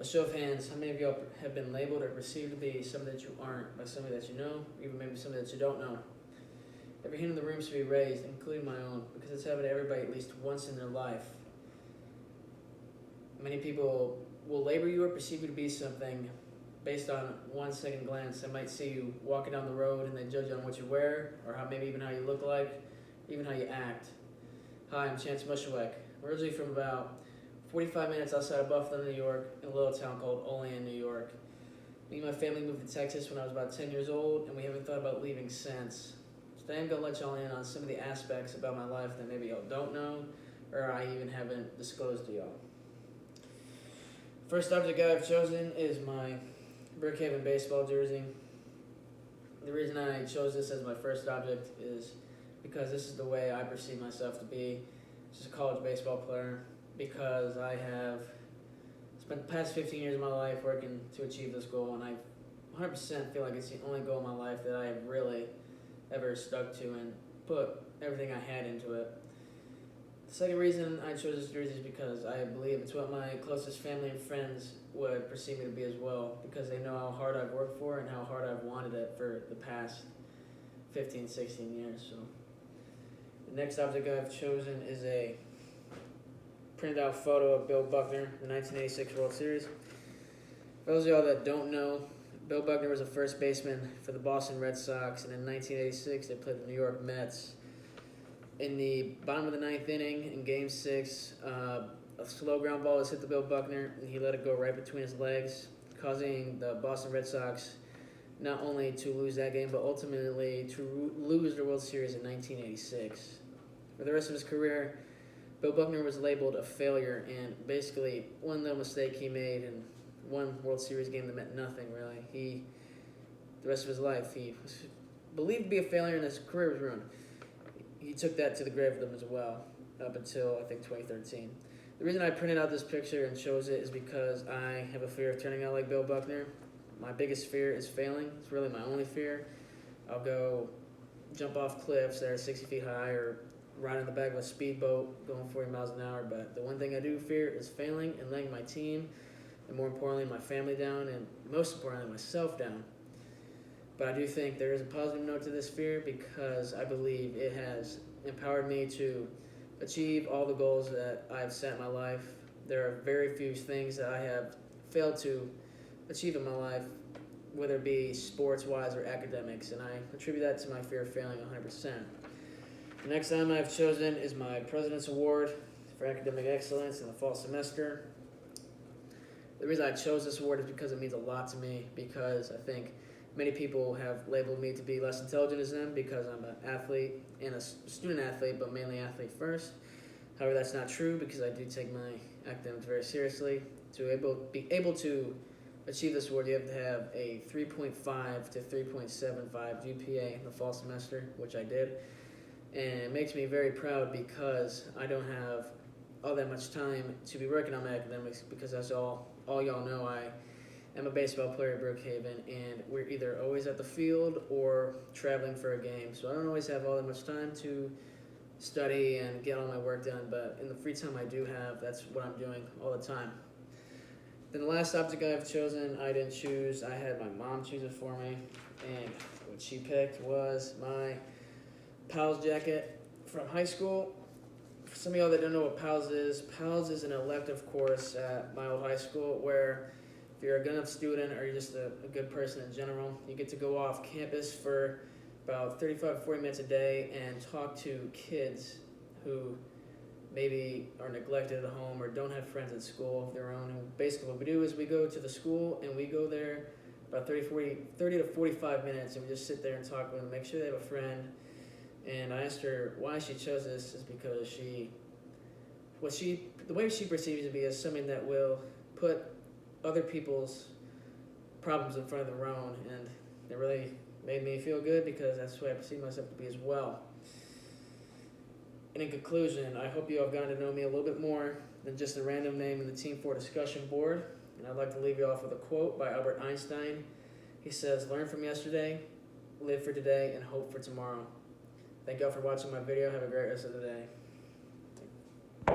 A show of hands, how many of y'all have been labeled or perceived to be somebody that you aren't by somebody that you know, or even maybe somebody that you don't know? Every hand in the room should be raised, including my own, because it's happened to everybody at least once in their life. Many people will label you or perceive you to be something based on 1 second glance. They might see you walking down the road and they judge on what you wear, or how maybe even how you look like, even how you act. Hi, I'm Chance Mushawek. I'm originally from about 45 minutes outside of Buffalo, New York, in a little town called Olean, New York. Me and my family moved to Texas when I was about 10 years old, and we haven't thought about leaving since. Today I'm going to let y'all in on some of the aspects about my life that maybe y'all don't know, or I even haven't disclosed to y'all. First object I've chosen is my Brookhaven baseball jersey. The reason I chose this as my first object is because this is the way I perceive myself to be, just a college baseball player, because I have spent the past 15 years of my life working to achieve this goal, and I 100% feel like it's the only goal in my life that I have really ever stuck to and put everything I had into it. The second reason I chose this jersey is because I believe it's what my closest family and friends would perceive me to be as well, because they know how hard I've worked for and how hard I've wanted it for the past 15, 16 years. So the next object I've chosen is a printed out photo of Bill Buckner, the 1986 World Series. For those of y'all that don't know, Bill Buckner was a first baseman for the Boston Red Sox, and in 1986 they played the New York Mets. In the bottom of the ninth inning, in Game 6, a slow ground ball was hit to Bill Buckner, and he let it go right between his legs, causing the Boston Red Sox not only to lose that game, but ultimately to lose the World Series in 1986. For the rest of his career, Bill Buckner was labeled a failure, and basically one little mistake he made in one World Series game that meant nothing, really. The rest of his life, he was believed to be a failure, and his career was ruined. He took that to the grave with him as well, up until, I think, 2013. The reason I printed out this picture and chose it is because I have a fear of turning out like Bill Buckner. My biggest fear is failing. It's really my only fear. I'll go jump off cliffs that are 60 feet high or ride in the back of a speedboat going 40 miles an hour. But the one thing I do fear is failing and letting my team, and more importantly, my family down, and most importantly, myself down. But I do think there is a positive note to this fear, because I believe it has empowered me to achieve all the goals that I've set in my life. There are very few things that I have failed to achieve in my life, whether it be sports-wise or academics, and I attribute that to my fear of failing 100%. The next item I've chosen is my President's Award for Academic Excellence in the fall semester. The reason I chose this award is because it means a lot to me, because I think many people have labeled me to be less intelligent as them because I'm an athlete and a student athlete, but mainly athlete first. However, that's not true, because I do take my academics very seriously. To be able to achieve this award, you have to have a 3.5 to 3.75 GPA in the fall semester, which I did. And it makes me very proud, because I don't have all that much time to be working on my academics, because as all y'all know, I'm a baseball player at Brookhaven, and we're either always at the field or traveling for a game. So I don't always have all that much time to study and get all my work done, but in the free time I do have, that's what I'm doing all the time. Then the last object I've chosen, I didn't choose. I had my mom choose it for me, and what she picked was my PALS jacket from high school. For some of y'all that don't know what PALS is an elective course at my old high school where if you're a good enough student, or you're just a good person in general, you get to go off campus for about 35 to 40 minutes a day and talk to kids who maybe are neglected at home or don't have friends at school of their own. And basically what we do is we go to the school, and we go there about 30 to 45 minutes, and we just sit there and talk with them, make sure they have a friend. And I asked her why she chose this is because the way she perceives to be as something that will put other people's problems in front of their own, and it really made me feel good, because that's the way I perceive myself to be as well. And in conclusion, I hope you have gotten to know me a little bit more than just a random name in the Team 4 discussion board. And I'd like to leave you off with a quote by Albert Einstein. He says, "Learn from yesterday, live for today, and hope for tomorrow." Thank y'all for watching my video. Have a great rest of the day.